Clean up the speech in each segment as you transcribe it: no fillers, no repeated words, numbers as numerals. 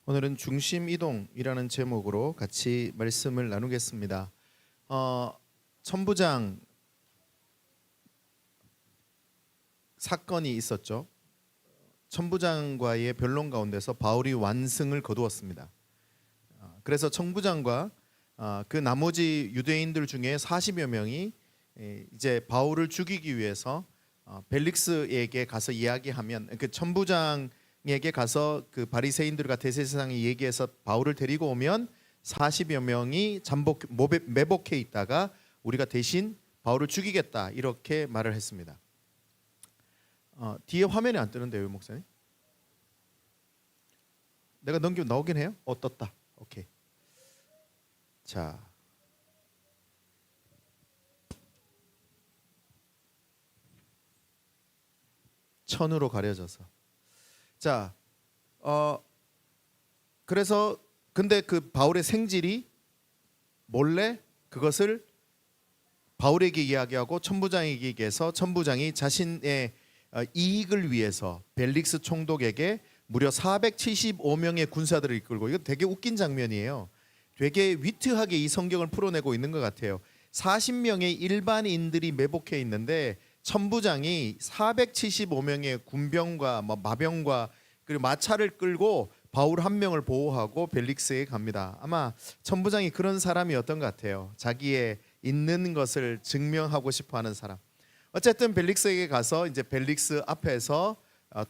오늘은 중심 이동이라는 제목으로 같이 말씀을 나누겠습니다. 천부장 사건이 있었죠. 천부장과의 변론 가운데서 바울이 완승을 거두었습니다. 그래서 천부장과 그 나머지 유대인들 중에 40여 명이 이제 바울을 죽이기 위해서 벨릭스에게 가서 이야기하면, 그 천부장에게 가서 그 바리새인들과 대제사장이 얘기해서 바울을 데리고 오면 40여 명이 매복해 있다가 우리가 대신 바울을 죽이겠다, 이렇게 말을 했습니다. 뒤에 화면이 안 뜨는데요, 목사님? 내가 넘기면 나오긴 해요? 떴다. 오케이. 자, 천으로 가려져서. 자, 그래서 근데 그 바울의 생질이 몰래 그것을 바울에게 이야기하고 천부장에게 얘기해서 천부장이 자신의 이익을 위해서 벨릭스 총독에게 무려 475명의 군사들을 이끌고, 이거 되게 웃긴 장면이에요. 되게 위트하게 이 성경을 풀어내고 있는 것 같아요. 40명의 일반인들이 매복해 있는데 천부장이 475명의 군병과 마병과 그리고 마차를 끌고 바울 한 명을 보호하고 벨릭스에 갑니다. 아마 천부장이 그런 사람이었던 것 같아요. 자기의 있는 것을 증명하고 싶어하는 사람. 어쨌든 벨릭스에게 가서 이제 벨릭스 앞에서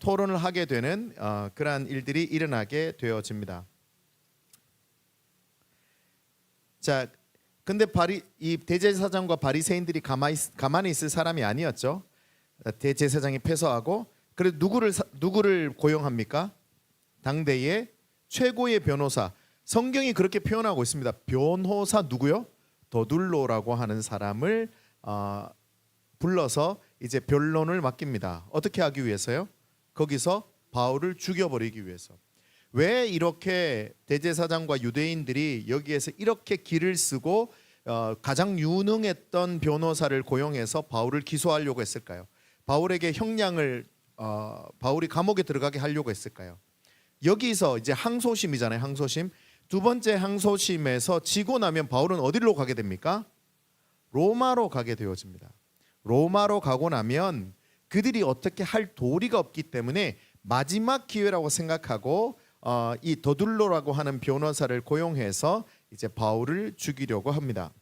토론을 하게 되는 그러한 일들이 일어나게 되어집니다. 자, 근데 이 대제사장과 바리새인들이 가만히 있을 사람이 아니었죠. 대제사장이 패소하고, 그래서 누구를 고용합니까? 당대의 최고의 변호사. 성경이 그렇게 표현하고 있습니다. 변호사 누구요? 더둘로라고 하는 사람을 불러서 이제 변론을 맡깁니다. 어떻게 하기 위해서요? 거기서 바울을 죽여버리기 위해서. 왜 이렇게 대제사장과 유대인들이 여기에서 이렇게 기를 쓰고 가장 유능했던 변호사를 고용해서 바울을 기소하려고 했을까요? 바울에게 바울이 감옥에 들어가게 하려고 했을까요? 여기서 이제 항소심이잖아요. 항소심. 두 번째 항소심에서 지고 나면 바울은 어디로 가게 됩니까? 로마로 가게 되어집니다. 로마로 가고 나면 그들이 어떻게 할 도리가 없기 때문에 마지막 기회라고 생각하고 이 더둘로라고 하는 변호사를 고용해서 이제 바울을 죽이려고 합니다.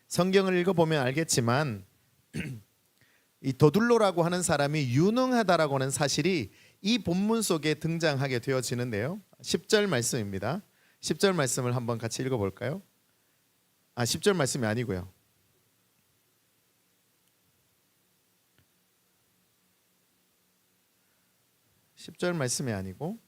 성경을 읽어보면 알겠지만 이 더둘로라고 하는 사람이 유능하다라고 하는 사실이 이 본문 속에 등장하게 되어지는데요. 10절 말씀입니다. 10절 말씀을 한번 같이 읽어볼까요? 10절 말씀이 아니고요. 10절 말씀이 아니고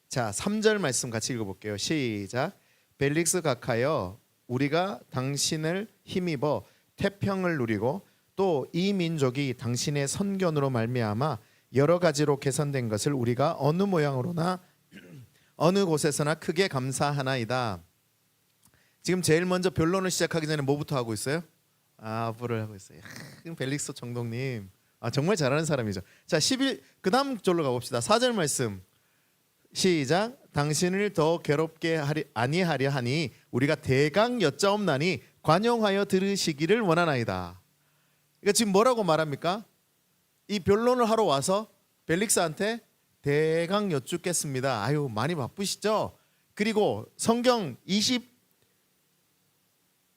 자, 3절 말씀 같이 읽어볼게요. 시작. 벨릭스 각하여, 우리가 당신을 힘입어 태평을 누리고 또 이 민족이 당신의 선견으로 말미암아 여러 가지로 개선된 것을 우리가 어느 모양으로나 어느 곳에서나 크게 감사하나이다. 지금 제일 먼저 변론을 시작하기 전에 뭐부터 하고 있어요? 불을 하고 있어요. 벨릭스 총독님, 정말 잘하는 사람이죠. 자, 11, 그 다음 절로 가봅시다. 4절 말씀 시작. 당신을 더 괴롭게 아니하려 하니 우리가 대강 여짜옵나니 관용하여 들으시기를 원하나이다. 그러니까 지금 뭐라고 말합니까? 이 변론을 하러 와서 벨릭스한테 대강 여쭙겠습니다. 아유, 많이 바쁘시죠? 그리고 성경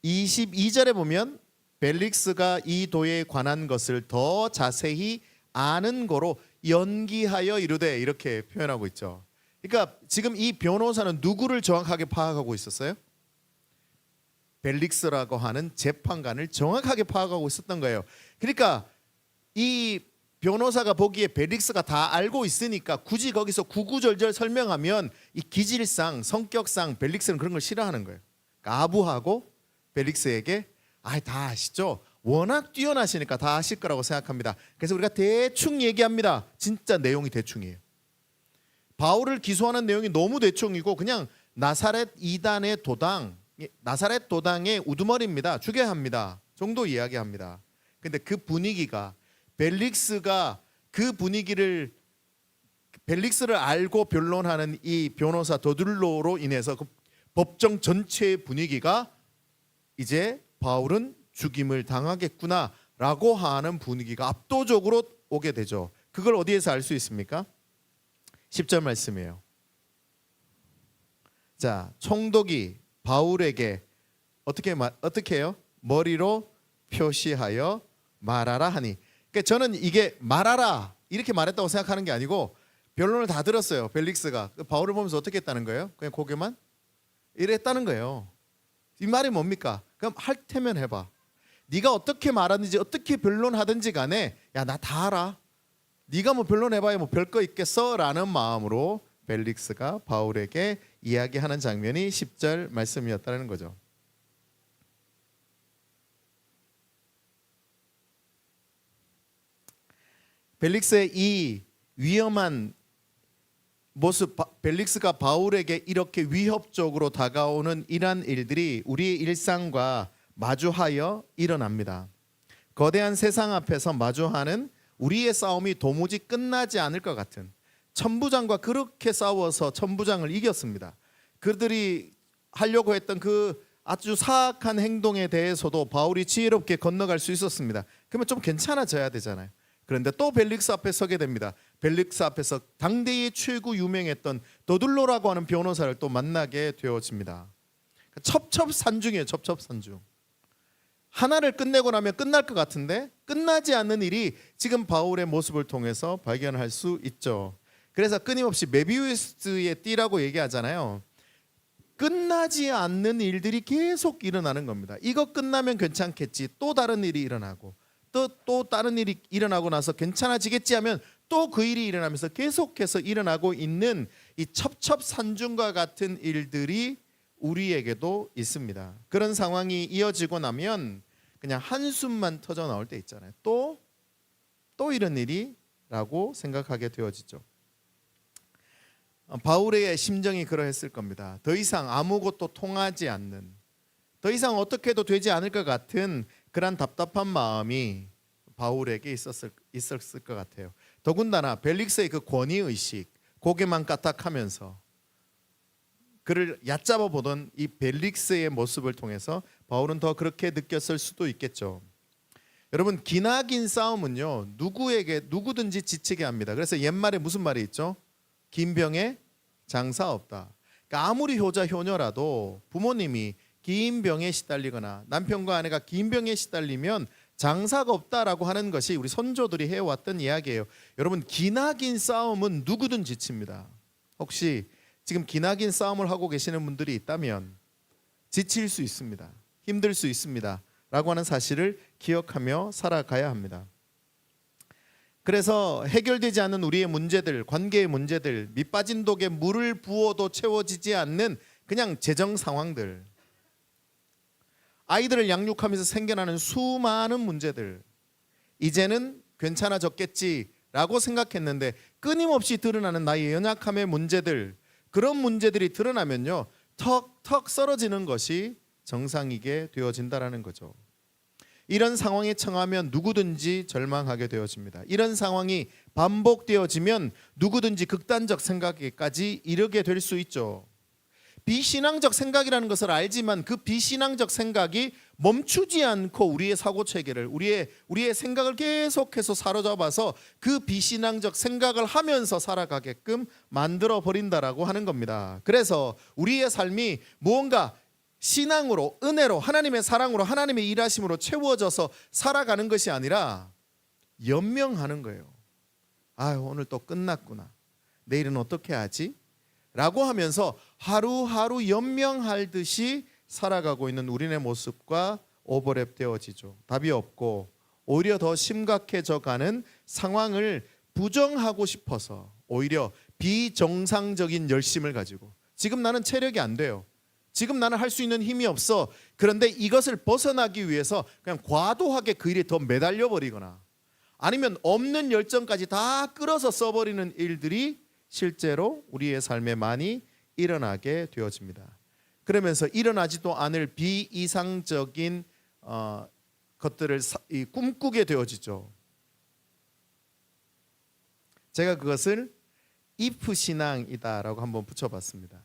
22절에 보면 벨릭스가 이 도에 관한 것을 더 자세히 아는 거로 연기하여 이르되, 이렇게 표현하고 있죠. 그러니까 지금 이 변호사는 누구를 정확하게 파악하고 있었어요? 벨릭스라고 하는 재판관을 정확하게 파악하고 있었던 거예요. 그러니까 이 변호사가 보기에 벨릭스가 다 알고 있으니까 굳이 거기서 구구절절 설명하면 이 기질상, 성격상 벨릭스는 그런 걸 싫어하는 거예요. 그러니까 아부하고 벨릭스에게 다 아시죠? 워낙 뛰어나시니까 다 아실 거라고 생각합니다. 그래서 우리가 대충 얘기합니다. 진짜 내용이 대충이에요. 바울을 기소하는 내용이 너무 대충이고 그냥 나사렛 이단의 나사렛 도당의 우두머리입니다. 죽여야 합니다 정도 이야기합니다. 근데 그 분위기가 벨릭스가 그 분위기를 벨릭스를 알고 변론하는 이 변호사 더둘로로 인해서 그 법정 전체의 분위기가 이제 바울은 죽임을 당하겠구나라고 하는 분위기가 압도적으로 오게 되죠. 그걸 어디에서 알 수 있습니까? 10절 말씀이에요. 자, 총독이 바울에게 어떻게 해요? 머리로 표시하여 말하라 하니. 그러니까 저는 이게 말하라 이렇게 말했다고 생각하는 게 아니고 변론을 다 들었어요. 벨릭스가 바울을 보면서 어떻게 했다는 거예요? 그냥 고개만 이랬다는 거예요. 이 말이 뭡니까? 그럼 할 테면 해봐. 네가 어떻게 말하든지 어떻게 변론하든지 간에 야, 나 다 알아. 네가 뭐 변론해봐야 뭐 별거 있겠어? 라는 마음으로 벨릭스가 바울에게 이야기하는 장면이 10절 말씀이었다는 거죠. 벨릭스의 이 위험한 모습, 벨릭스가 바울에게 이렇게 위협적으로 다가오는 이러한 일들이 우리의 일상과 마주하여 일어납니다. 거대한 세상 앞에서 마주하는 우리의 싸움이 도무지 끝나지 않을 것 같은, 천부장과 그렇게 싸워서 천부장을 이겼습니다. 그들이 하려고 했던 그 아주 사악한 행동에 대해서도 바울이 지혜롭게 건너갈 수 있었습니다. 그러면 좀 괜찮아져야 되잖아요. 그런데 또 벨릭스 앞에 서게 됩니다. 벨릭스 앞에서 당대의 최고 유명했던 더둘로라고 하는 변호사를 또 만나게 되어집니다. 첩첩산중이에요. 첩첩산중. 하나를 끝내고 나면 끝날 것 같은데 끝나지 않는 일이 지금 바울의 모습을 통해서 발견할 수 있죠. 그래서 끊임없이 메비우스의 띠라고 얘기하잖아요. 끝나지 않는 일들이 계속 일어나는 겁니다. 이거 끝나면 괜찮겠지. 또 다른 일이 일어나고 또 다른 일이 일어나고 나서 괜찮아지겠지 하면 또 그 일이 일어나면서 계속해서 일어나고 있는 이 첩첩산중과 같은 일들이 우리에게도 있습니다. 그런 상황이 이어지고 나면 그냥 한숨만 터져 나올 때 있잖아요. 또 이런 일이 라고 생각하게 되어지죠. 바울의 심정이 그러했을 겁니다. 더 이상 아무것도 통하지 않는, 더 이상 어떻게 해도 되지 않을 것 같은 그런 답답한 마음이 바울에게 있었을 것 같아요. 더군다나 벨릭스의 그 권위의식, 고개만 까딱하면서 그를 얕잡아 보던 이 벨릭스의 모습을 통해서 바울은 더 그렇게 느꼈을 수도 있겠죠. 여러분, 기나긴 싸움은요 누구든지 지치게 합니다. 그래서 옛말에 무슨 말이 있죠? 긴 병에 장사 없다. 그러니까 아무리 효자 효녀라도 부모님이 긴 병에 시달리거나 남편과 아내가 긴 병에 시달리면 장사가 없다라고 하는 것이 우리 선조들이 해왔던 이야기예요. 여러분, 기나긴 싸움은 누구든 지칩니다. 혹시 지금 기나긴 싸움을 하고 계시는 분들이 있다면 지칠 수 있습니다. 힘들 수 있습니다. 라고 하는 사실을 기억하며 살아가야 합니다. 그래서 해결되지 않는 우리의 문제들, 관계의 문제들, 밑빠진 독에 물을 부어도 채워지지 않는 그냥 재정 상황들, 아이들을 양육하면서 생겨나는 수많은 문제들, 이제는 괜찮아졌겠지라고 생각했는데 끊임없이 드러나는 나의 연약함의 문제들, 그런 문제들이 드러나면요 턱턱 썰어지는 것이 정상이게 되어진다라는 거죠. 이런 상황에 처하면 누구든지 절망하게 되어집니다. 이런 상황이 반복되어지면 누구든지 극단적 생각에까지 이르게 될 수 있죠. 비신앙적 생각이라는 것을 알지만 그 비신앙적 생각이 멈추지 않고 우리의 사고체계를, 우리의 생각을 계속해서 사로잡아서 그 비신앙적 생각을 하면서 살아가게끔 만들어 버린다라고 하는 겁니다. 그래서 우리의 삶이 무언가 신앙으로, 은혜로, 하나님의 사랑으로, 하나님의 일하심으로 채워져서 살아가는 것이 아니라 연명하는 거예요. 아유, 오늘 또 끝났구나. 내일은 어떻게 하지? 라고 하면서 하루하루 연명할 듯이 살아가고 있는 우리의 모습과 오버랩 되어지죠. 답이 없고 오히려 더 심각해져 가는 상황을 부정하고 싶어서 오히려 비정상적인 열심을 가지고, 지금 나는 체력이 안 돼요. 지금 나는 할 수 있는 힘이 없어. 그런데 이것을 벗어나기 위해서 그냥 과도하게 그 일에 더 매달려 버리거나 아니면 없는 열정까지 다 끌어서 써버리는 일들이 실제로 우리의 삶에 많이 일어나게 되어집니다. 그러면서 일어나지도 않을 비이상적인 것들을 꿈꾸게 되어지죠. 제가 그것을 if 신앙이다라고 한번 붙여봤습니다.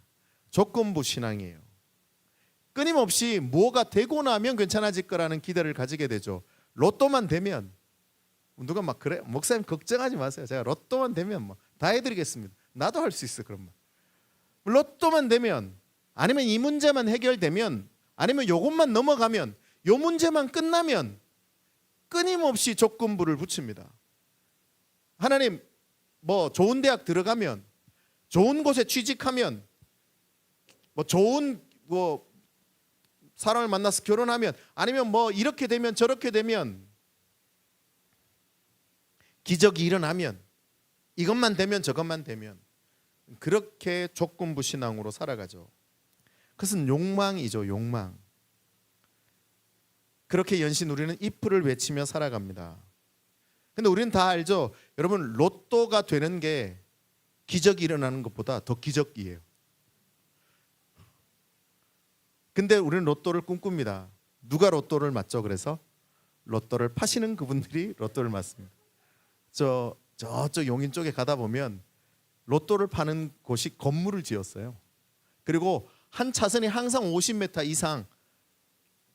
조건부 신앙이에요. 끊임없이 뭐가 되고 나면 괜찮아질 거라는 기대를 가지게 되죠. 로또만 되면, 누가 막 그래, 목사님 걱정하지 마세요, 제가 로또만 되면 뭐 다 해드리겠습니다. 나도 할 수 있어. 그런 말. 로또만 되면, 아니면 이 문제만 해결되면, 아니면 요것만 넘어가면, 요 문제만 끝나면 끊임없이 조건부를 붙입니다. 하나님, 뭐 좋은 대학 들어가면, 좋은 곳에 취직하면, 뭐 좋은 뭐 사람을 만나서 결혼하면, 아니면 뭐 이렇게 되면 저렇게 되면, 기적이 일어나면, 이것만 되면 저것만 되면, 그렇게 조건부 신앙으로 살아가죠. 그것은 욕망이죠. 욕망. 그렇게 연신 우리는 if를 외치며 살아갑니다. 근데 우리는 다 알죠. 여러분, 로또가 되는 게 기적이 일어나는 것보다 더 기적이에요. 근데 우리는 로또를 꿈꿉니다. 누가 로또를 맞죠? 그래서 로또를 파시는 그분들이 로또를 맞습니다. 저쪽 용인 쪽에 가다 보면 로또를 파는 곳이 건물을 지었어요. 그리고 한 차선이 항상 50m 이상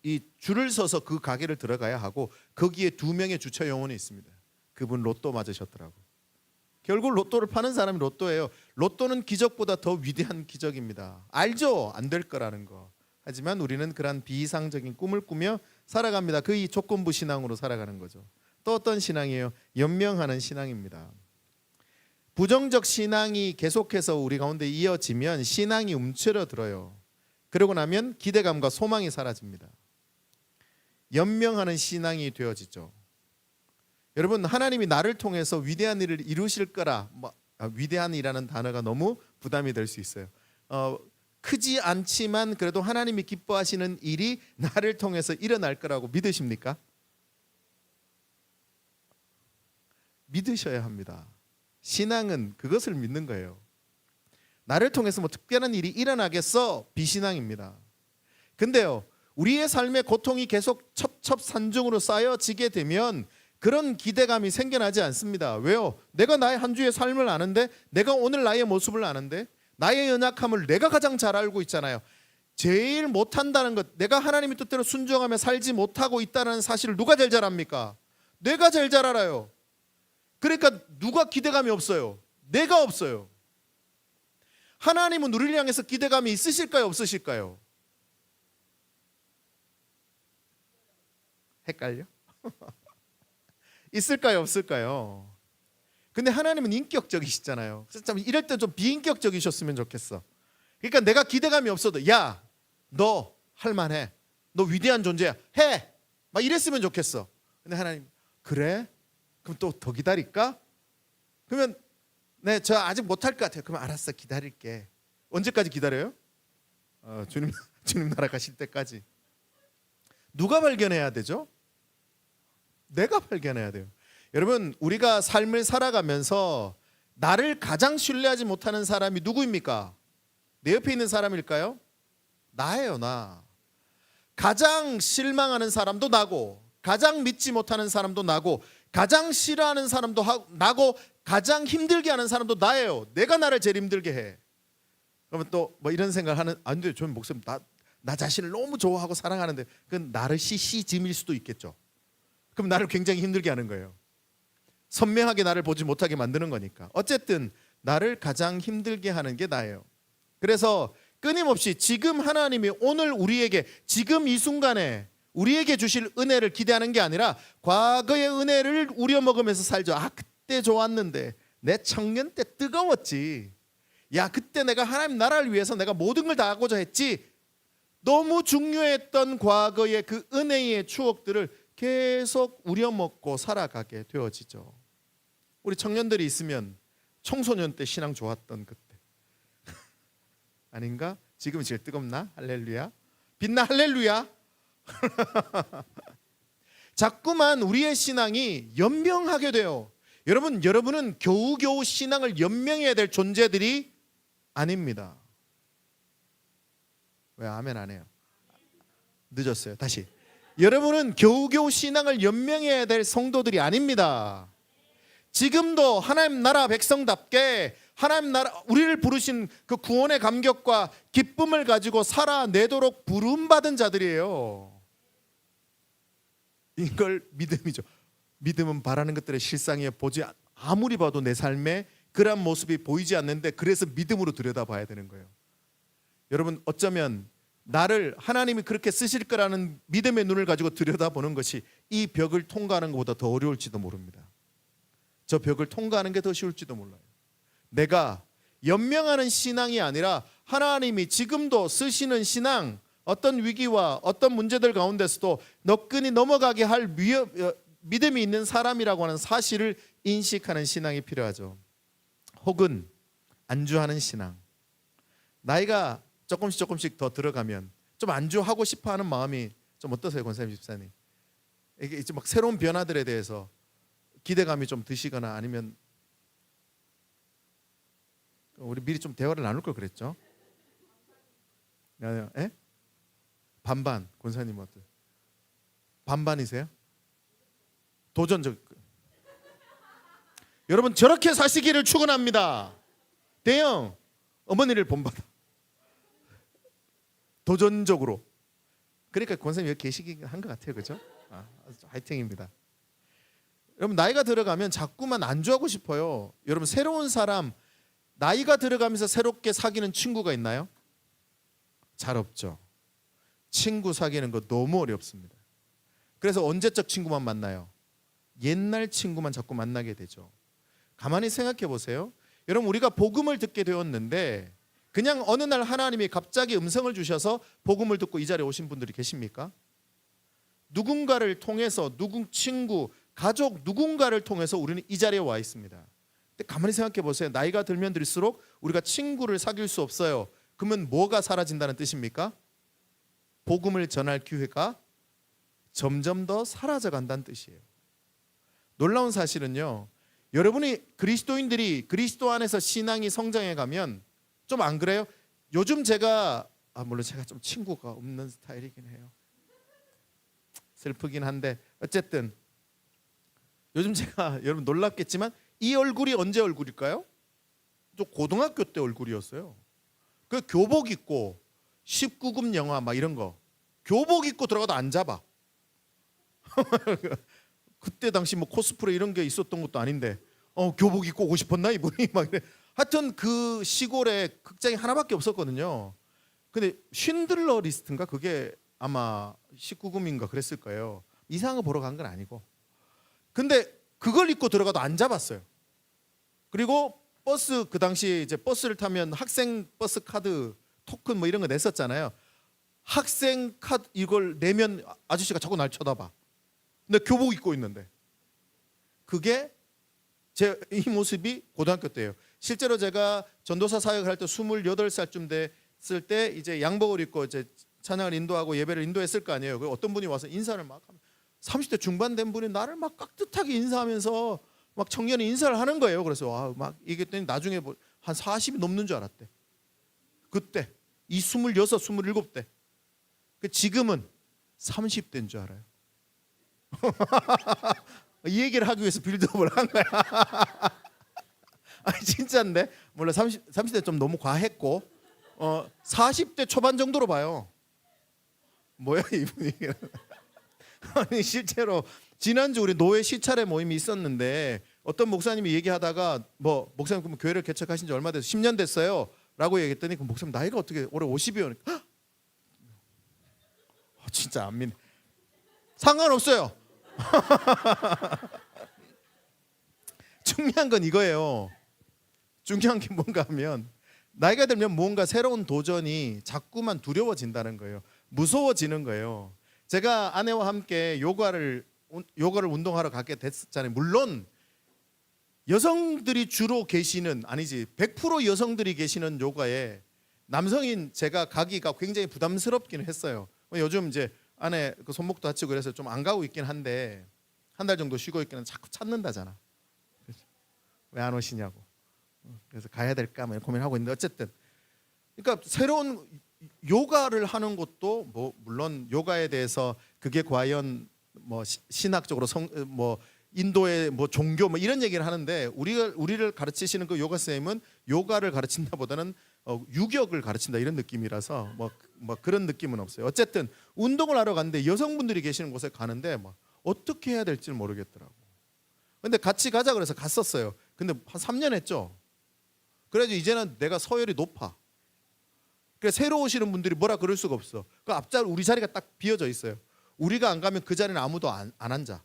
이 줄을 서서 그 가게를 들어가야 하고, 거기에 2명의 주차 요원이 있습니다. 그분 로또 맞으셨더라고. 결국 로또를 파는 사람이 로또예요. 로또는 기적보다 더 위대한 기적입니다. 알죠? 안 될 거라는 거. 하지만 우리는 그러한 비이상적인 꿈을 꾸며 살아갑니다. 그 이 조건부 신앙으로 살아가는 거죠. 또 어떤 신앙이에요? 연명하는 신앙입니다. 부정적 신앙이 계속해서 우리 가운데 이어지면 신앙이 움츠러들어요. 그러고 나면 기대감과 소망이 사라집니다. 연명하는 신앙이 되어지죠. 여러분, 하나님이 나를 통해서 위대한 일을 이루실 거라, 위대한이라는 단어가 너무 부담이 될 수 있어요. 크지 않지만 그래도 하나님이 기뻐하시는 일이 나를 통해서 일어날 거라고 믿으십니까? 믿으셔야 합니다. 신앙은 그것을 믿는 거예요. 나를 통해서 뭐 특별한 일이 일어나겠어? 비신앙입니다. 근데요, 우리의 삶의 고통이 계속 첩첩산중으로 쌓여지게 되면 그런 기대감이 생겨나지 않습니다. 왜요? 내가 나의 한 주의 삶을 아는데, 내가 오늘 나의 모습을 아는데, 나의 연약함을 내가 가장 잘 알고 있잖아요. 제일 못한다는 것, 내가 하나님의 뜻대로 순종하며 살지 못하고 있다는 사실을 누가 제일 잘 압니까? 내가 제일 잘 알아요. 그러니까 누가 기대감이 없어요? 내가 없어요. 하나님은 우리를 향해서 기대감이 있으실까요? 없으실까요? 헷갈려? 있을까요? 없을까요? 근데 하나님은 인격적이시잖아요. 그래서 참 이럴 때 좀 비인격적이셨으면 좋겠어. 그러니까 내가 기대감이 없어도, 야, 너 할만해, 너 위대한 존재야, 해, 막 이랬으면 좋겠어. 근데 하나님, 그래? 그럼 또 더 기다릴까? 그러면 네, 저 아직 못할 것 같아요. 그럼 알았어, 기다릴게. 언제까지 기다려요? 주님 나라 가실 때까지. 누가 발견해야 되죠? 내가 발견해야 돼요. 여러분, 우리가 삶을 살아가면서 나를 가장 신뢰하지 못하는 사람이 누구입니까? 내 옆에 있는 사람일까요? 나예요, 나. 가장 실망하는 사람도 나고, 가장 믿지 못하는 사람도 나고, 가장 싫어하는 사람도 나고, 가장 힘들게 하는 사람도 나예요. 내가 나를 제일 힘들게 해. 그러면 또 뭐 이런 생각을 하는, 안 돼, 저 목사님 나 자신을 너무 좋아하고 사랑하는데, 그건 나르시시즘일 수도 있겠죠. 그럼 나를 굉장히 힘들게 하는 거예요. 선명하게 나를 보지 못하게 만드는 거니까. 어쨌든 나를 가장 힘들게 하는 게 나예요. 그래서 끊임없이 지금 하나님이 오늘 우리에게, 지금 이 순간에 우리에게 주실 은혜를 기대하는 게 아니라 과거의 은혜를 우려먹으면서 살죠. 아, 그때 좋았는데, 내 청년 때 뜨거웠지. 야, 그때 내가 하나님 나라를 위해서 내가 모든 걸 다 하고자 했지. 너무 중요했던 과거의 그 은혜의 추억들을 계속 우려먹고 살아가게 되어지죠. 우리 청년들이 있으면 청소년 때 신앙 좋았던 그때 아닌가? 지금은 제일 뜨겁나? 할렐루야. 빛나 할렐루야. 자꾸만 우리의 신앙이 연명하게 돼요. 여러분은 겨우겨우 신앙을 연명해야 될 존재들이 아닙니다. 왜 아멘 안 해요? 늦었어요. 다시. 여러분은 겨우겨우 신앙을 연명해야 될 성도들이 아닙니다. 지금도 하나님 나라 백성답게 하나님 나라 우리를 부르신 그 구원의 감격과 기쁨을 가지고 살아내도록 부름받은 자들이에요. 이걸 믿음이죠. 믿음은 바라는 것들의 실상이에요. 아무리 봐도 내 삶에 그러한 모습이 보이지 않는데 그래서 믿음으로 들여다봐야 되는 거예요. 여러분 어쩌면 나를 하나님이 그렇게 쓰실 거라는 믿음의 눈을 가지고 들여다보는 것이 이 벽을 통과하는 것보다 더 어려울지도 모릅니다. 저 벽을 통과하는 게 더 쉬울지도 몰라요. 내가 연명하는 신앙이 아니라 하나님이 지금도 쓰시는 신앙, 어떤 위기와 어떤 문제들 가운데서도 너끈히 넘어가게 할 믿음이 있는 사람이라고 하는 사실을 인식하는 신앙이 필요하죠. 혹은 안주하는 신앙. 나이가 조금씩 더 들어가면 좀 안주하고 싶어하는 마음이 좀 어떠세요, 권사님 집사님? 이게 이제 막 새로운 변화들에 대해서 기대감이 좀 드시거나 아니면 우리 미리 좀 대화를 나눌 걸 그랬죠? 예? 반반. 권사님 어때? 반반이세요? 도전적. 여러분 저렇게 사시기를 축원합니다. 대형 어머니를 본받아. 도전적으로. 그러니까 권사님 여기 계시긴 한 것 같아요, 그렇죠? 화이팅입니다. 여러분 나이가 들어가면 자꾸만 안주하고 싶어요. 여러분 새로운 사람 나이가 들어가면서 새롭게 사귀는 친구가 있나요? 잘 없죠. 친구 사귀는 거 너무 어렵습니다. 그래서 언제적 친구만 만나요? 옛날 친구만 자꾸 만나게 되죠. 가만히 생각해 보세요. 여러분 우리가 복음을 듣게 되었는데 그냥 어느 날 하나님이 갑자기 음성을 주셔서 복음을 듣고 이 자리에 오신 분들이 계십니까? 누군가를 통해서 친구, 가족 누군가를 통해서 우리는 이 자리에 와 있습니다. 근데 가만히 생각해 보세요. 나이가 들면 들수록 우리가 친구를 사귈 수 없어요. 그러면 뭐가 사라진다는 뜻입니까? 복음을 전할 기회가 점점 더 사라져 간다는 뜻이에요. 놀라운 사실은요. 여러분이 그리스도인들이 그리스도 안에서 신앙이 성장해 가면 좀 안 그래요? 요즘 제가 물론 제가 좀 친구가 없는 스타일이긴 해요. 슬프긴 한데 어쨌든 요즘 제가 여러분 놀랍겠지만 이 얼굴이 언제 얼굴일까요? 저 고등학교 때 얼굴이었어요. 그 교복 입고 19금 영화 막 이런 거 교복 입고 들어가도 안 잡아. 그때 당시 뭐 코스프레 이런 게 있었던 것도 아닌데 교복 입고 오고 싶었나 이분이 막 이래. 하여튼 그 시골에 극장이 하나밖에 없었거든요. 근데 쉰들러 리스트인가 그게 아마 19금인가 그랬을 거예요. 이상한 거 보러 간 건 아니고. 근데 그걸 입고 들어가도 안 잡았어요. 그리고 버스 그 당시 이제 버스를 타면 학생 버스 카드 토큰 뭐 이런 거 냈었잖아요. 학생 카드 이걸 내면 아저씨가 자꾸 날 쳐다봐. 근데 교복 입고 있는데 그게 제 이 모습이 고등학교 때예요. 실제로 제가 전도사 사역을 할 때 28살쯤 됐을 때 이제 양복을 입고 이제 찬양을 인도하고 예배를 인도했을 거 아니에요. 어떤 분이 와서 인사를 막 하면 30대 중반 된 분이 나를 막 깍듯하게 인사하면서 막 청년이 인사를 하는 거예요. 그래서 막 얘기했더니 나중에 한 40이 넘는 줄 알았대. 그때 이 26, 27대. 지금은 30대인 줄 알아요. 이 얘기를 하기 위해서 빌드업을 한 거야. 아니 진짜인데 몰라 30대 좀 너무 과했고 40대 초반 정도로 봐요. 뭐야 이분이. 아니 실제로 지난주 우리 노예 시찰회 모임이 있었는데 어떤 목사님이 얘기하다가 뭐 목사님 그럼 교회를 개척하신 지 얼마 됐어요? 10년 됐어요 라고 얘기했더니 그 목사님 나이가 어떻게 올해 50이요? 진짜 안 믿네. 상관없어요. 중요한 건 이거예요. 중요한 게 뭔가 하면 나이가 들면 뭔가 새로운 도전이 자꾸만 두려워진다는 거예요. 무서워지는 거예요. 제가 아내와 함께 요가를 운동하러 가게 됐잖아요. 물론 여성들이 주로 계시는 아니지 100% 여성들이 계시는 요가에 남성인 제가 가기가 굉장히 부담스럽긴 했어요. 요즘 이제 아내 그 손목도 다치고 그래서 좀 안 가고 있긴 한데 한 달 정도 쉬고 있기는 자꾸 찾는다잖아. 왜 안 오시냐고. 그래서 가야 될까 뭐 고민하고 있는데 어쨌든 그러니까 새로운 요가를 하는 것도 뭐 물론 요가에 대해서 그게 과연 뭐 신학적으로 뭐 인도의 뭐 종교 뭐 이런 얘기를 하는데 우리를 가르치시는 그 요가 선생님은 요가를 가르친다보다는 유격을 가르친다 이런 느낌이라서 뭐 그런 느낌은 없어요. 어쨌든 운동을 하러 갔는데 여성분들이 계시는 곳에 가는데 뭐 어떻게 해야 될지 모르겠더라고. 근데 같이 가자 그래서 갔었어요. 근데 한 3년 했죠. 그래가지고 이제는 내가 서열이 높아. 그래서 새로 오시는 분들이 뭐라 그럴 수가 없어. 그 앞자리 우리 자리가 딱 비어져 있어요. 우리가 안 가면 그 자리는 아무도 안 앉아.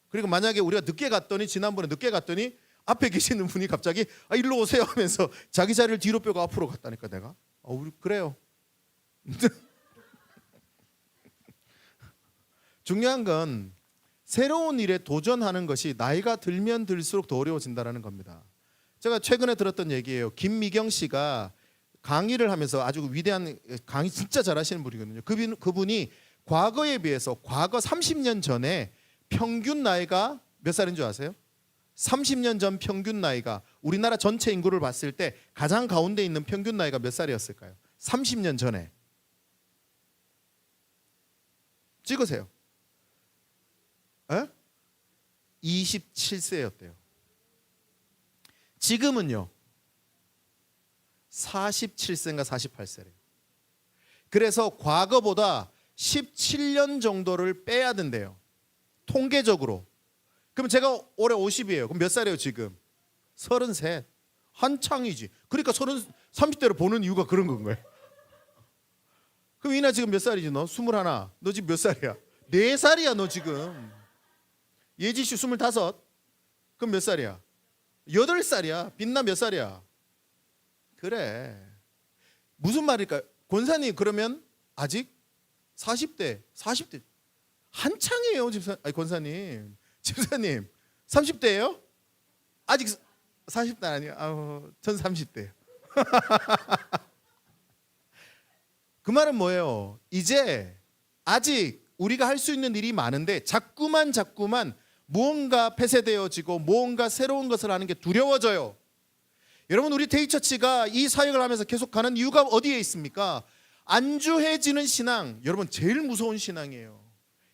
그리고 만약에 우리가 늦게 갔더니 지난번에 늦게 갔더니 앞에 계시는 분이 갑자기 일로 오세요 하면서 자기 자리를 뒤로 빼고 앞으로 갔다니까 내가. 우리 그래요. 중요한 건 새로운 일에 도전하는 것이 나이가 들면 들수록 더 어려워진다는 겁니다. 제가 최근에 들었던 얘기예요. 김미경 씨가 강의를 하면서 아주 위대한 강의 진짜 잘하시는 분이거든요. 그분이 과거에 비해서 과거 30년 전에 평균 나이가 몇 살인 줄 아세요? 30년 전 평균 나이가 우리나라 전체 인구를 봤을 때 가장 가운데 있는 평균 나이가 몇 살이었을까요? 30년 전에. 찍으세요. 27세였대요. 지금은요 47세인가 48세래요. 그래서 과거보다 17년 정도를 빼야 된대요. 통계적으로. 그럼 제가 올해 50이에요. 그럼 몇 살이에요 지금? 33. 한창이지. 그러니까 30대로 보는 이유가 그런 건가요? 그럼 이나 지금 몇 살이지 너? 21. 너 지금 몇 살이야? 4살이야 너 지금. 예지 씨 25. 그럼 몇 살이야? 8살이야. 빛나 몇 살이야? 그래. 무슨 말일까요? 권사님 그러면 아직 40대 한창이에요. 권사님. 집사님 30대예요? 아직 40대 아니에요. 전 30대예요. 그 말은 뭐예요? 이제 아직 우리가 할 수 있는 일이 많은데 자꾸만 무언가 폐쇄되어지고 무언가 새로운 것을 하는 게 두려워져요. 여러분 우리 데이처치가 이 사역을 하면서 계속 가는 이유가 어디에 있습니까? 안주해지는 신앙, 여러분 제일 무서운 신앙이에요.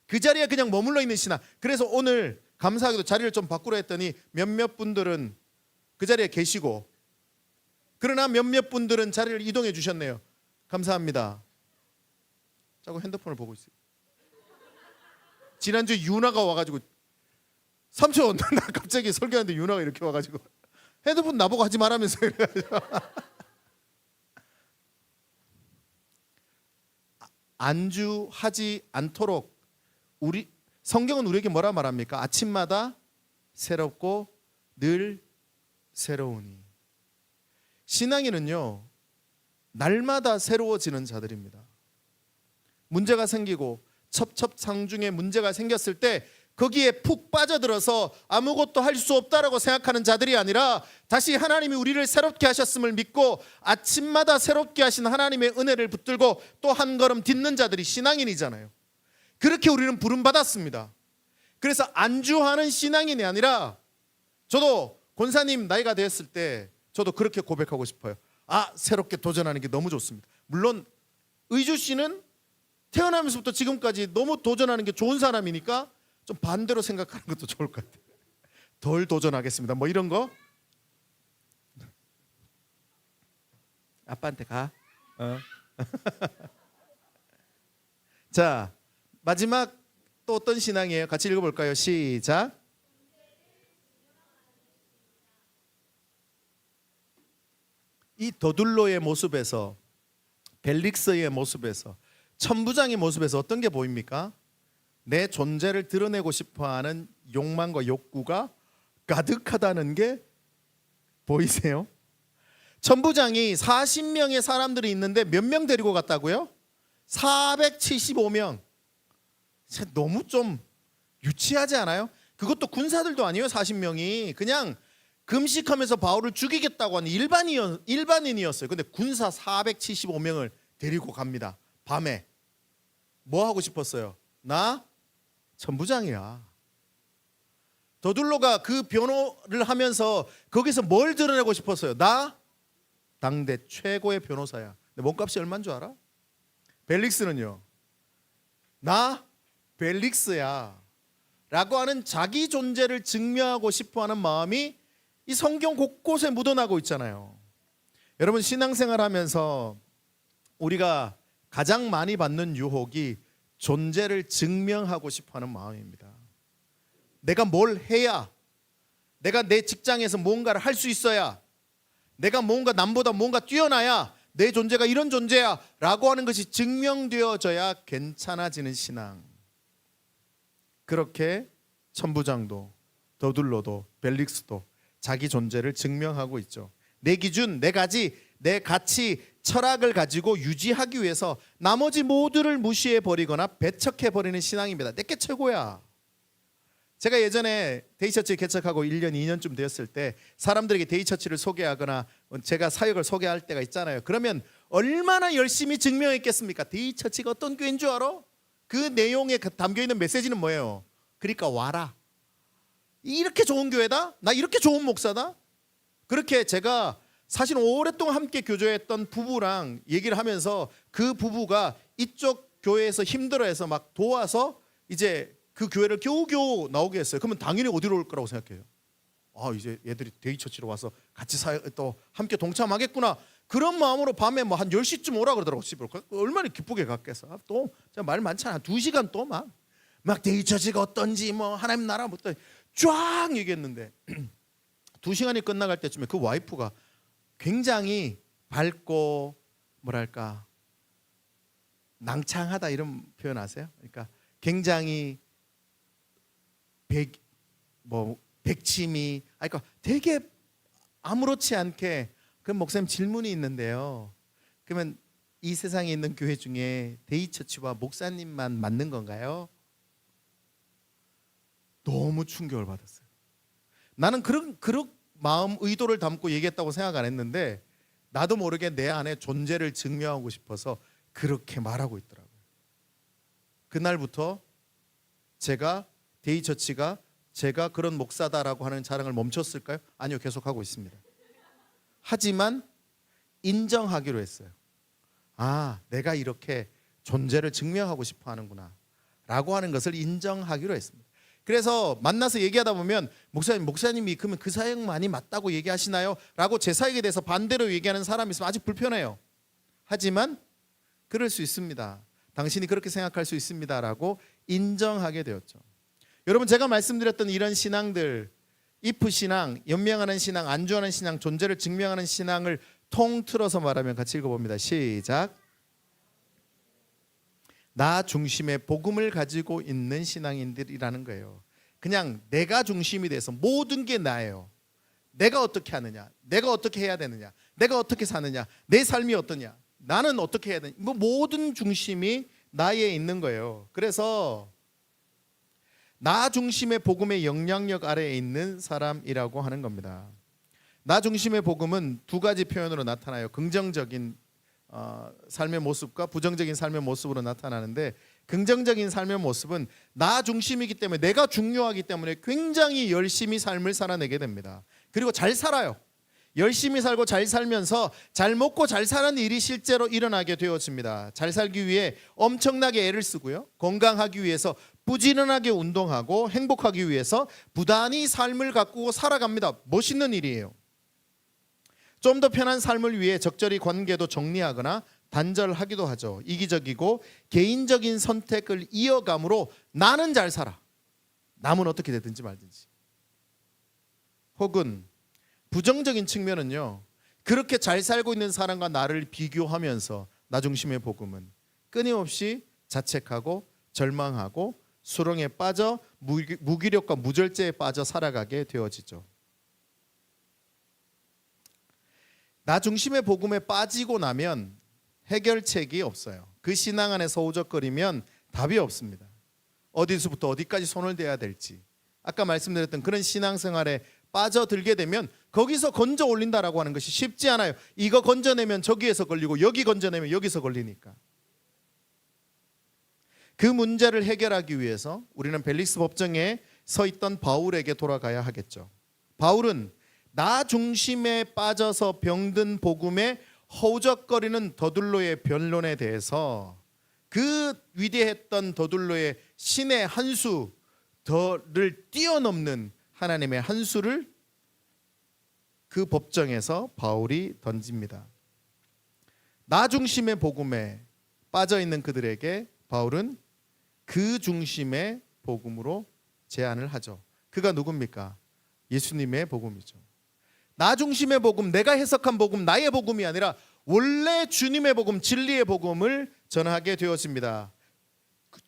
그 자리에 그냥 머물러 있는 신앙. 그래서 오늘 감사하게도 자리를 좀 바꾸려 했더니 몇몇 분들은 그 자리에 계시고 그러나 몇몇 분들은 자리를 이동해 주셨네요. 감사합니다. 자꾸 핸드폰을 보고 있어요. 지난주 유나가 와가지고 삼촌 나 갑자기 설교하는데 유나가 이렇게 와가지고 핸드폰 나보고 하지 말라면서 이래가지고 안주하지 않도록 우리 성경은 우리에게 뭐라 말합니까? 아침마다 새롭고 늘 새로우니. 신앙인은요 날마다 새로워지는 자들입니다. 문제가 생기고 첩첩상중에 문제가 생겼을 때 거기에 푹 빠져들어서 아무것도 할 수 없다라고 생각하는 자들이 아니라 다시 하나님이 우리를 새롭게 하셨음을 믿고 아침마다 새롭게 하신 하나님의 은혜를 붙들고 또 한 걸음 딛는 자들이 신앙인이잖아요. 그렇게 우리는 부름받았습니다. 그래서 안주하는 신앙인이 아니라 저도 권사님 나이가 되었을 때 저도 그렇게 고백하고 싶어요. 새롭게 도전하는 게 너무 좋습니다. 물론 의주 씨는 태어나면서부터 지금까지 너무 도전하는 게 좋은 사람이니까 좀 반대로 생각하는 것도 좋을 것 같아요. 덜 도전하겠습니다. 뭐 이런 거. 아빠한테 가. 자, 마지막 또 어떤 신앙이에요? 같이 읽어볼까요? 시작. 이 더둘로의 모습에서, 벨릭스의 모습에서, 천부장의 모습에서 어떤 게 보입니까? 내 존재를 드러내고 싶어하는 욕망과 욕구가 가득하다는 게 보이세요? 천부장이 40명의 사람들이 있는데 몇 명 데리고 갔다고요? 475명. 너무 좀 유치하지 않아요? 그것도 군사들도 아니에요. 40명이 그냥 금식하면서 바울을 죽이겠다고 하는 일반인이었어요. 근데 군사 475명을 데리고 갑니다. 밤에 뭐 하고 싶었어요? 나 천부장이야. 더둘로가 그 변호를 하면서 거기서 뭘 드러내고 싶었어요? 나 당대 최고의 변호사야. 근데 몸값이 얼마인 줄 알아? 벨릭스는요, 나 벨릭스야. 라고 하는 자기 존재를 증명하고 싶어하는 마음이 이 성경 곳곳에 묻어나고 있잖아요. 여러분, 신앙생활하면서 우리가 가장 많이 받는 유혹이 존재를 증명하고 싶어하는 마음입니다. 내가 뭘 해야, 내가 내 직장에서 뭔가를 할 수 있어야, 내가 뭔가 남보다 뭔가 뛰어나야 내 존재가 이런 존재야 라고 하는 것이 증명되어져야 괜찮아지는 신앙. 그렇게 천부장도 더둘로도 벨릭스도 자기 존재를 증명하고 있죠. 내 기준, 내 가지, 내 가치, 철학을 가지고 유지하기 위해서 나머지 모두를 무시해버리거나 배척해버리는 신앙입니다. 내게 최고야. 제가 예전에 데이처치 개척하고 1년, 2년쯤 되었을 때 사람들에게 데이처치를 소개하거나 제가 사역을 소개할 때가 있잖아요. 그러면 얼마나 열심히 증명했겠습니까? 데이처치가 어떤 교회인 줄 알아? 그 내용에 담겨있는 메시지는 뭐예요? 그러니까 와라. 이렇게 좋은 교회다? 나 이렇게 좋은 목사다? 그렇게 제가 사실 오랫동안 함께 교제했던 부부랑 얘기를 하면서 그 부부가 이쪽 교회에서 힘들어해서 막 도와서 이제 그 교회를 겨우겨우 나오게 했어요. 그러면 당연히 어디로 올 거라고 생각해요? 아, 이제 얘들이 데이처치로 와서 같이 또 함께 동참하겠구나. 그런 마음으로 밤에 뭐 한 10시쯤 오라 그러더라고. 집으로. 얼마나 기쁘게 갔겠어. 또 말 많잖아. 2시간 또 막 데이처치가 어떤지 뭐 하나님 나라 뭐 쫙 얘기했는데 2시간이 끝나갈 때쯤에 그 와이프가 굉장히 밝고 뭐랄까 낭창하다 이런 표현 아세요? 그러니까 굉장히 백치미, 그러니까 되게 아무렇지 않게 그 목사님 질문이 있는데요. 그러면 이 세상에 있는 교회 중에 데이처치와 목사님만 맞는 건가요? 너무 충격을 받았어요. 나는 그런 마음 의도를 담고 얘기했다고 생각 안 했는데 나도 모르게 내 안에 존재를 증명하고 싶어서 그렇게 말하고 있더라고요. 그날부터 제가 데이처치가 제가 그런 목사다라고 하는 자랑을 멈췄을까요? 아니요, 계속하고 있습니다. 하지만 인정하기로 했어요. 아, 내가 이렇게 존재를 증명하고 싶어 하는구나 라고 하는 것을 인정하기로 했습니다. 그래서 만나서 얘기하다 보면 목사님이 그러면 그 사역 많이 맞다고 얘기하시나요? 라고 제 사역에 대해서 반대로 얘기하는 사람이 있으면 아직 불편해요. 하지만 그럴 수 있습니다. 당신이 그렇게 생각할 수 있습니다 라고 인정하게 되었죠. 여러분, 제가 말씀드렸던 이런 신앙들, if 신앙, 연명하는 신앙, 안주하는 신앙, 존재를 증명하는 신앙을 통틀어서 말하면 같이 읽어봅니다. 시작. 나 중심의 복음을 가지고 있는 신앙인들이라는 거예요. 그냥 내가 중심이 돼서 모든 게 나예요. 내가 어떻게 하느냐, 내가 어떻게 해야 되느냐, 내가 어떻게 사느냐, 내 삶이 어떠냐, 나는 어떻게 해야 되냐, 뭐 모든 중심이 나에 있는 거예요. 그래서 나 중심의 복음의 영향력 아래에 있는 사람이라고 하는 겁니다. 나 중심의 복음은 두 가지 표현으로 나타나요. 긍정적인 삶의 모습과 부정적인 삶의 모습으로 나타나는데, 긍정적인 삶의 모습은 나 중심이기 때문에, 내가 중요하기 때문에 굉장히 열심히 삶을 살아내게 됩니다. 그리고 잘 살아요. 열심히 살고 잘 살면서 잘 먹고 잘 사는 일이 실제로 일어나게 되어집니다. 잘 살기 위해 엄청나게 애를 쓰고요, 건강하기 위해서 부지런하게 운동하고 행복하기 위해서 부단히 삶을 가꾸고 살아갑니다. 멋있는 일이에요. 좀 더 편한 삶을 위해 적절히 관계도 정리하거나 단절하기도 하죠. 이기적이고 개인적인 선택을 이어감으로 나는 잘 살아, 남은 어떻게 되든지 말든지. 혹은 부정적인 측면은요, 그렇게 잘 살고 있는 사람과 나를 비교하면서 나 중심의 복음은 끊임없이 자책하고 절망하고 수렁에 빠져 무기력과 무절제에 빠져 살아가게 되어지죠. 나 중심의 복음에 빠지고 나면 해결책이 없어요. 그 신앙 안에서 오적거리면 답이 없습니다. 어디서부터 어디까지 손을 대야 될지, 아까 말씀드렸던 그런 신앙생활에 빠져들게 되면 거기서 건져 올린다라고 하는 것이 쉽지 않아요. 이거 건져내면 저기에서 걸리고 여기 건져내면 여기서 걸리니까. 그 문제를 해결하기 위해서 우리는 벨릭스 법정에 서 있던 바울에게 돌아가야 하겠죠. 바울은 나 중심에 빠져서 병든 복음에 허우적거리는 더둘로의 변론에 대해서 그 위대했던 더둘로의 신의 한 수 더를 뛰어넘는 하나님의 한 수를 그 법정에서 바울이 던집니다. 나 중심의 복음에 빠져 있는 그들에게 바울은 그 중심의 복음으로 제안을 하죠. 그가 누굽니까? 예수님의 복음이죠. 나 중심의 복음, 내가 해석한 복음, 나의 복음이 아니라 원래 주님의 복음, 진리의 복음을 전하게 되어집니다.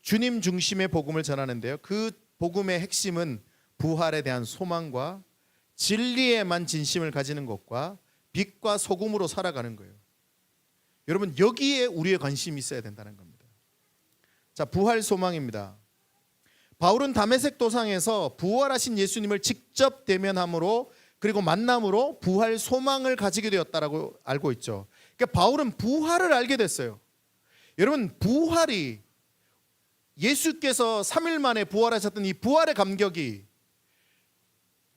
주님 중심의 복음을 전하는데요, 그 복음의 핵심은 부활에 대한 소망과 진리에만 진심을 가지는 것과 빛과 소금으로 살아가는 거예요. 여러분, 여기에 우리의 관심이 있어야 된다는 겁니다. 자, 부활 소망입니다. 바울은 다메섹 도상에서 부활하신 예수님을 직접 대면함으로, 그리고 만남으로 부활 소망을 가지게 되었다라고 알고 있죠. 그러니까 바울은 부활을 알게 됐어요. 여러분, 부활이, 예수께서 3일 만에 부활하셨던 이 부활의 감격이,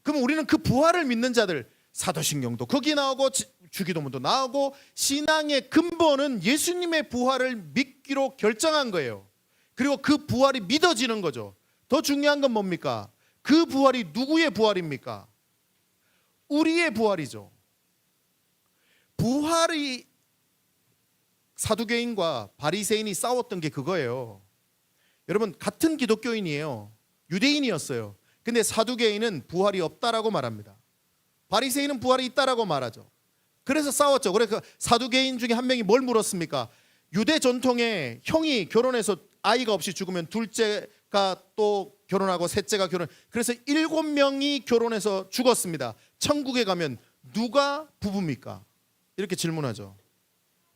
그럼 우리는 그 부활을 믿는 자들, 사도신경도 거기 나오고 주기도문도 나오고, 신앙의 근본은 예수님의 부활을 믿기로 결정한 거예요. 그리고 그 부활이 믿어지는 거죠. 더 중요한 건 뭡니까? 그 부활이 누구의 부활입니까? 우리의 부활이죠. 부활이, 사두개인과 바리새인이 싸웠던 게 그거예요. 여러분, 같은 기독교인이에요. 유대인이었어요. 근데 사두개인은 부활이 없다라고 말합니다. 바리새인은 부활이 있다라고 말하죠. 그래서 싸웠죠. 그래서 사두개인 중에 한 명이 뭘 물었습니까? 유대 전통에 형이 결혼해서 아이가 없이 죽으면 둘째가 또 결혼하고 셋째가 결혼, 그래서 7명이 결혼해서 죽었습니다. 천국에 가면 누가 부부입니까? 이렇게 질문하죠.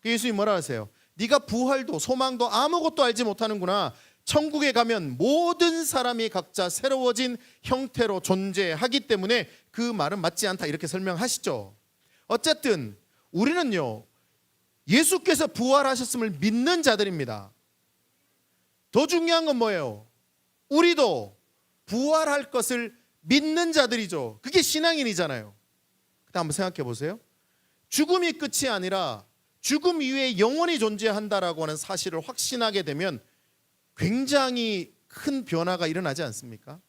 예수님이 뭐라 하세요? 네가 부활도 소망도 아무것도 알지 못하는구나. 천국에 가면 모든 사람이 각자 새로워진 형태로 존재하기 때문에 그 말은 맞지 않다, 이렇게 설명하시죠. 어쨌든 우리는요, 예수께서 부활하셨음을 믿는 자들입니다. 더 중요한 건 뭐예요? 우리도 부활할 것을 믿는 자들이죠. 그게 신앙인이잖아요. 그다음 한번 생각해 보세요. 죽음이 끝이 아니라 죽음 이후에 영원히 존재한다라고 하는 사실을 확신하게 되면 굉장히 큰 변화가 일어나지 않습니까?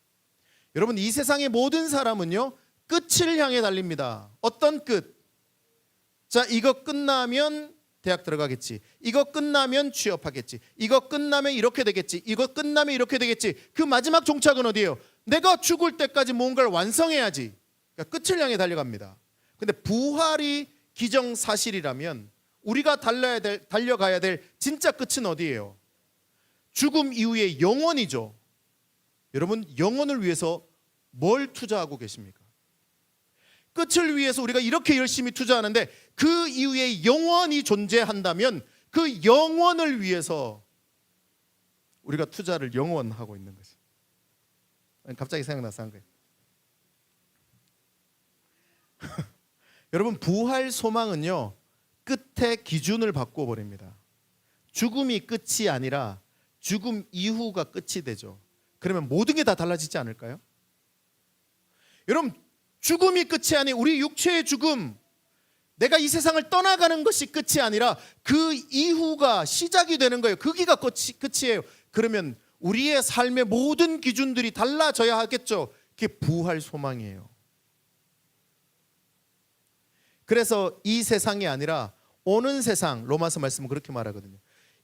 여러분, 이 세상의 모든 사람은요, 끝을 향해 달립니다. 어떤 끝? 자, 이거 끝나면 대학 들어가겠지, 이거 끝나면 취업하겠지, 이거 끝나면 이렇게 되겠지, 이거 끝나면 이렇게 되겠지. 그 마지막 종착은 어디예요? 내가 죽을 때까지 뭔가를 완성해야지. 그러니까 끝을 향해 달려갑니다. 근데 부활이 기정사실이라면 우리가 달려가야 될 진짜 끝은 어디예요? 죽음 이후의 영원이죠. 여러분, 영원을 위해서 뭘 투자하고 계십니까? 끝을 위해서 우리가 이렇게 열심히 투자하는데 그 이후에 영원이 존재한다면 그 영원을 위해서 우리가 투자를 영원하고 있는 거죠. 갑자기 생각나서 한 거예요. 여러분, 부활 소망은요, 끝의 기준을 바꿔버립니다. 죽음이 끝이 아니라 죽음 이후가 끝이 되죠. 그러면 모든 게 다 달라지지 않을까요? 여러분, 죽음이 끝이 아닌 우리 육체의 죽음, 내가 이 세상을 떠나가는 것이 끝이 아니라 그 이후가 시작이 되는 거예요. 거기가 끝이에요. 그러면 우리의 삶의 모든 기준들이 달라져야 하겠죠. 그게 부활 소망이에요. 그래서 이 세상이 아니라 오는 세상, 로마서 말씀은 그렇게 말하거든요.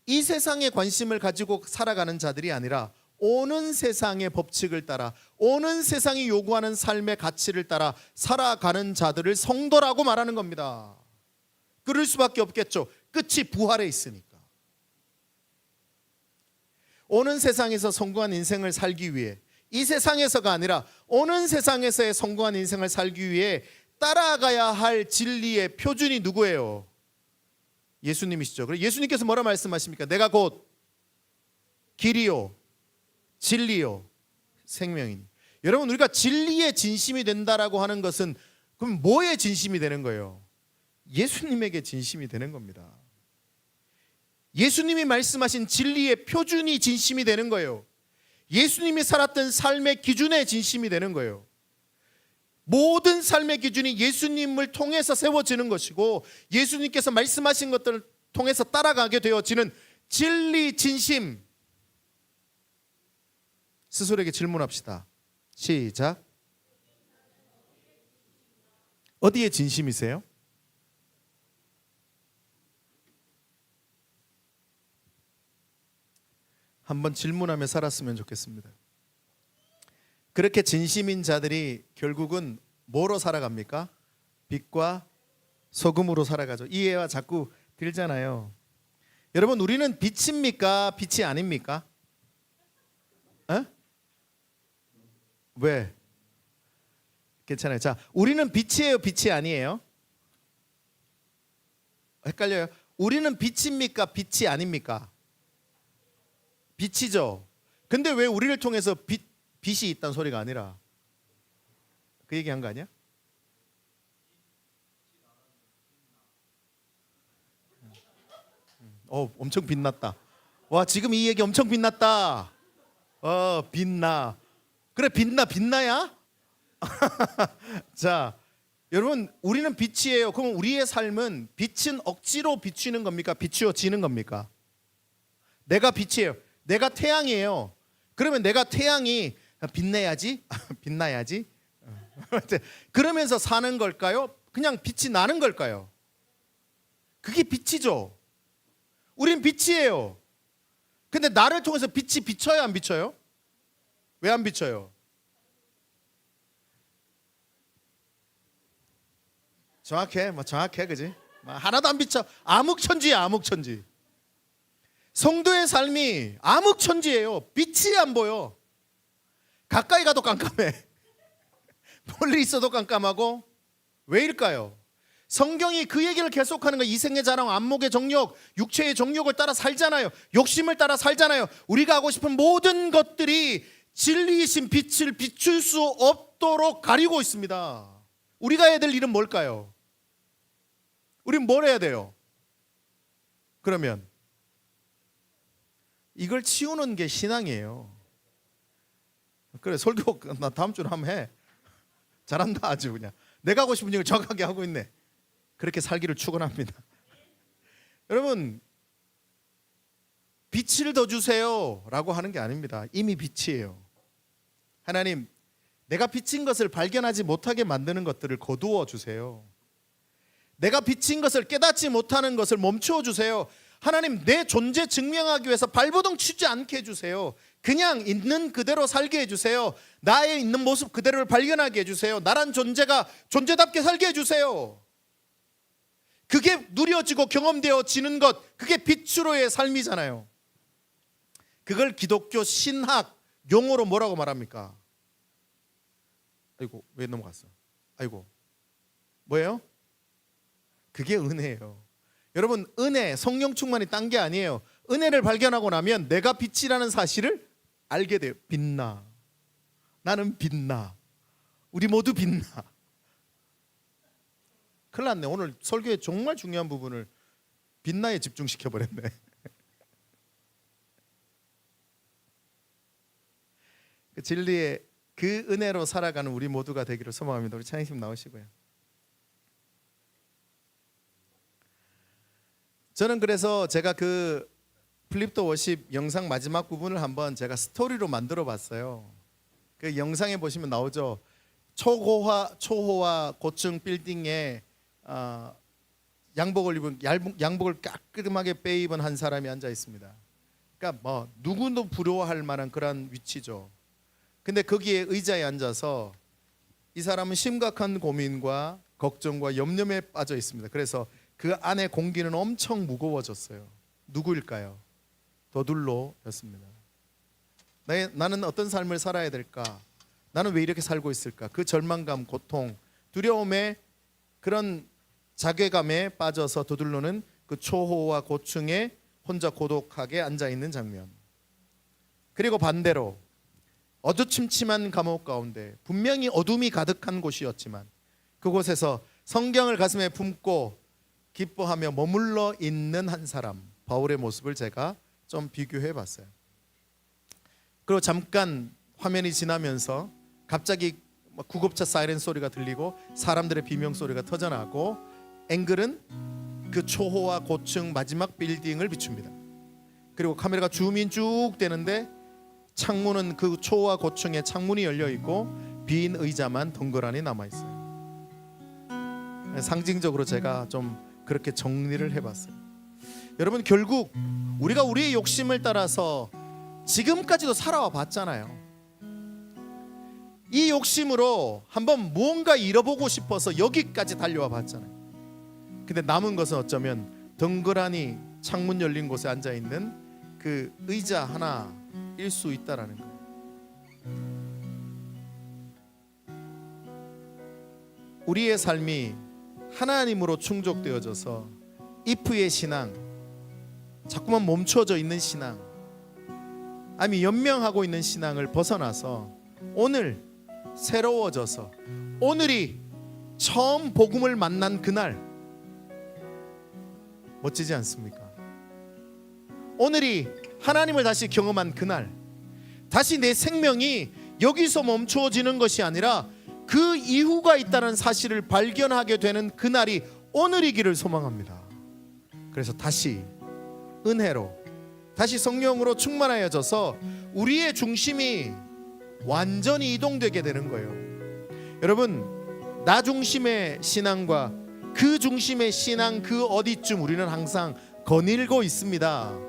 이 세상에 관심을 가지고 살아가는 자들이 아니라 오는 세상의 법칙을 따라, 오는 세상이 요구하는 삶의 가치를 따라 살아가는 자들을 성도라고 말하는 겁니다. 그럴 수밖에 없겠죠. 끝이 부활에 있으니까. 오는 세상에서 성공한 인생을 살기 위해, 이 세상에서가 아니라 오는 세상에서의 성공한 인생을 살기 위해 따라가야 할 진리의 표준이 누구예요? 예수님이시죠. 그래서 예수님께서 뭐라 말씀하십니까? 내가 곧 길이요 진리요 생명이니. 여러분, 우리가 진리의 진심이 된다라고 하는 것은 그럼 뭐의 진심이 되는 거예요? 예수님에게 진심이 되는 겁니다. 예수님이 말씀하신 진리의 표준이 진심이 되는 거예요. 예수님이 살았던 삶의 기준의 진심이 되는 거예요. 모든 삶의 기준이 예수님을 통해서 세워지는 것이고, 예수님께서 말씀하신 것들을 통해서 따라가게 되어지는 진리, 진심, 스스로에게 질문합시다. 시작. 어디에 진심이세요? 한번 질문하며 살았으면 좋겠습니다. 그렇게 진심인 자들이 결국은 뭐로 살아갑니까? 빛과 소금으로 살아가죠. 이 예와 자꾸 들잖아요. 여러분, 우리는 빛입니까? 빛이 아닙니까? 에? 왜? 괜찮아요. 자, 우리는 빛이에요? 빛이 아니에요? 헷갈려요. 우리는 빛입니까? 빛이 아닙니까? 빛이죠. 근데 왜 우리를 통해서 빛이 있다는 소리가 아니라 그 얘기한 거 아니야? 엄청 빛났다. 와, 지금 이 얘기 엄청 빛났다. 빛나. 그래, 빛나야? 자, 여러분, 우리는 빛이에요. 그럼 우리의 삶은 빛은 억지로 비추는 겁니까? 비추어지는 겁니까? 내가 빛이에요. 내가 태양이에요. 그러면 내가 태양이 빛내야지, 빛나야지. 그러면서 사는 걸까요? 그냥 빛이 나는 걸까요? 그게 빛이죠. 우린 빛이에요. 근데 나를 통해서 빛이 비쳐요, 안 비쳐요? 왜 안 비쳐요? 정확해, 그지? 하나도 안 비쳐. 암흑천지야, 암흑천지. 성도의 삶이 암흑천지예요. 빛이 안 보여. 가까이 가도 깜깜해. 멀리 있어도 깜깜하고. 왜일까요? 성경이 그 얘기를 계속하는 거예요. 이생의 자랑, 안목의 정욕, 육체의 정욕을 따라 살잖아요. 욕심을 따라 살잖아요. 우리가 하고 싶은 모든 것들이 진리이신 빛을 비출 수 없도록 가리고 있습니다. 우리가 해야 될 일은 뭘까요? 우린 뭘 해야 돼요? 그러면 이걸 치우는 게 신앙이에요. 그래, 설교 나 다음 주로 한번 해. 잘한다, 아주 그냥. 내가 하고 싶은 일을 정확하게 하고 있네. 그렇게 살기를 축원합니다. 여러분, 빛을 더 주세요 라고 하는 게 아닙니다. 이미 빛이에요. 하나님, 내가 비친 것을 발견하지 못하게 만드는 것들을 거두어 주세요. 내가 비친 것을 깨닫지 못하는 것을 멈추어 주세요. 하나님, 내 존재 증명하기 위해서 발버둥 치지 않게 해주세요. 그냥 있는 그대로 살게 해주세요. 나의 있는 모습 그대로를 발견하게 해주세요. 나란 존재가 존재답게 살게 해주세요. 그게 누려지고 경험되어지는 것, 그게 빛으로의 삶이잖아요. 그걸 기독교 신학 용어로 뭐라고 말합니까? 아이고, 왜 넘어갔어? 아이고, 뭐예요? 그게 은혜예요. 여러분, 은혜, 성령 충만이 딴 게 아니에요. 은혜를 발견하고 나면 내가 빛이라는 사실을 알게 돼요. 빛나. 나는 빛나. 우리 모두 빛나. 큰일 났네. 오늘 설교의 정말 중요한 부분을 빛나에 집중시켜버렸네. 그 진리의 그 은혜로 살아가는 우리 모두가 되기를 소망합니다. 우리 찬양팀 나오시고요. 저는 그래서 제가 그 플립 더 워십 영상 마지막 부분을 한번 제가 스토리로 만들어 봤어요. 그 영상에 보시면 나오죠. 초호화 고층 빌딩에 양복을 입은 양복을 깔끔하게 빼입은 한 사람이 앉아 있습니다. 그러니까 뭐 누구도 부러워할 만한 그런 위치죠. 근데 거기에 의자에 앉아서 이 사람은 심각한 고민과 걱정과 염려에 빠져 있습니다. 그래서 그 안에 공기는 엄청 무거워졌어요. 누구일까요? 더둘로였습니다. 나는 어떤 삶을 살아야 될까? 나는 왜 이렇게 살고 있을까? 그 절망감, 고통, 두려움에 그런 자괴감에 빠져서 더둘로는 그 초호와 고층에 혼자 고독하게 앉아 있는 장면. 그리고 반대로 어두침침한 감옥 가운데 분명히 어둠이 가득한 곳이었지만 그곳에서 성경을 가슴에 품고 기뻐하며 머물러 있는 한 사람, 바울의 모습을 제가 좀 비교해 봤어요. 그리고 잠깐 화면이 지나면서 갑자기 구급차 사이렌 소리가 들리고 사람들의 비명 소리가 터져나고 앵글은 그 초호와 고층 마지막 빌딩을 비춥니다. 그리고 카메라가 줌인 쭉 되는데 창문은 그 초와 고층에 창문이 열려 있고 빈 의자만 덩그러니 남아 있어요. 상징적으로 제가 좀 그렇게 정리를 해봤어요. 여러분, 결국 우리가 우리의 욕심을 따라서 지금까지도 살아와 봤잖아요. 이 욕심으로 한번 무언가 잃어보고 싶어서 여기까지 달려와 봤잖아요. 근데 남은 것은 어쩌면 덩그러니 창문 열린 곳에 앉아 있는 그 의자 하나일 수 있다라는 거예요. 우리의 삶이 하나님으로 충족되어져서 if의 신앙, 자꾸만 멈춰져 있는 신앙, 아니 연명하고 있는 신앙을 벗어나서 오늘 새로워져서 오늘이 처음 복음을 만난 그날, 멋지지 않습니까? 오늘이 하나님을 다시 경험한 그날, 다시 내 생명이 여기서 멈추어지는 것이 아니라 그 이후가 있다는 사실을 발견하게 되는 그날이 오늘이기를 소망합니다. 그래서 다시 은혜로, 다시 성령으로 충만하여져서 우리의 중심이 완전히 이동되게 되는 거예요. 여러분, 나 중심의 신앙과 그 중심의 신앙, 그 어디쯤 우리는 항상 거닐고 있습니다.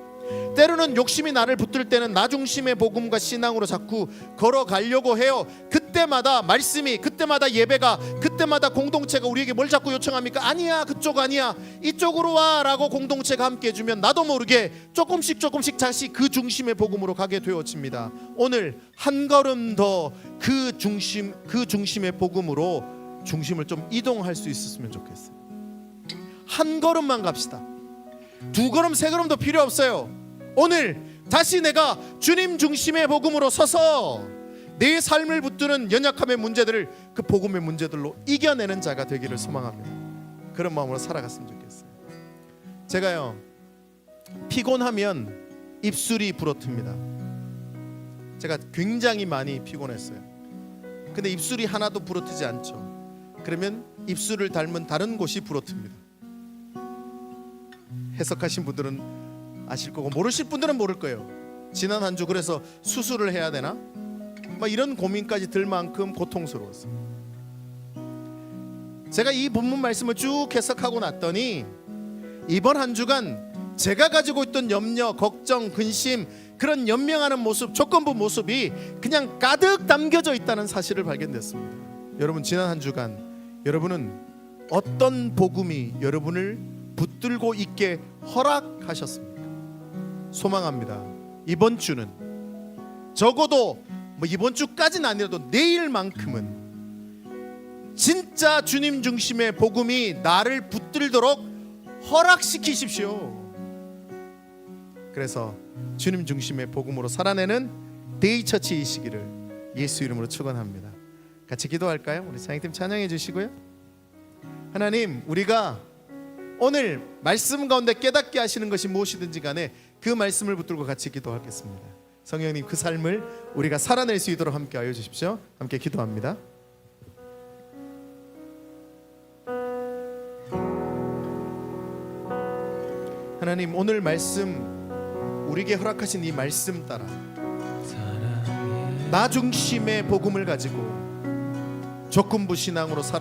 때로는 욕심이 나를 붙들 때는 나 중심의 복음과 신앙으로 자꾸 걸어가려고 해요. 그때마다 말씀이, 그때마다 예배가, 그때마다 공동체가 우리에게 뭘 자꾸 요청합니까? 아니야, 그쪽 아니야, 이쪽으로 와 라고 공동체가 함께 해주면 나도 모르게 조금씩 다시 그 중심의 복음으로 가게 되어집니다. 오늘 한 걸음 더 그 중심의 복음으로 중심을 좀 이동할 수 있었으면 좋겠어요. 한 걸음만 갑시다. 두 걸음, 세 걸음도 필요 없어요. 오늘 다시 내가 주님 중심의 복음으로 서서 내 삶을 붙드는 연약함의 문제들을 그 복음의 문제들로 이겨내는 자가 되기를 소망합니다. 그런 마음으로 살아갔으면 좋겠어요. 제가요, 피곤하면 입술이 부러집니다. 제가 굉장히 많이 피곤했어요. 근데 입술이 하나도 부러뜨지 않죠. 그러면 입술을 닮은 다른 곳이 부러집니다. 해석하신 분들은 아실 거고 모르실 분들은 모를 거예요. 지난 한 주 그래서 수술을 해야 되나? 막 이런 고민까지 들 만큼 고통스러웠어요. 제가 이 본문 말씀을 쭉 해석하고 났더니 이번 한 주간 제가 가지고 있던 염려, 걱정, 근심, 그런 연명하는 모습, 조건부 모습이 그냥 가득 담겨져 있다는 사실을 발견됐습니다. 여러분, 지난 한 주간 여러분은 어떤 복음이 여러분을 붙들고 있게 허락하셨습니까? 소망합니다. 이번 주는 적어도 이번 주까지는 아니라도 내일만큼은 진짜 주님 중심의 복음이 나를 붙들도록 허락시키십시오. 그래서 주님 중심의 복음으로 살아내는 데이처치이시기를 예수 이름으로 축원합니다. 같이 기도할까요? 우리 찬양팀 찬양해 주시고요. 하나님, 우리가 오늘 말씀 가운데 깨닫게 하시는 것이 무엇이든지 간에 그 말씀을 붙들고 같이 기도하겠습니다. 성령님, 그 삶을 우리가 살아낼 수 있도록 함께 하여 주십시오. 함께 기도합니다. 하나님, 오늘 말씀, 우리에게 허락하신 이 말씀 따라 나 중심의 복음을 가지고 조건부 신앙으로 살아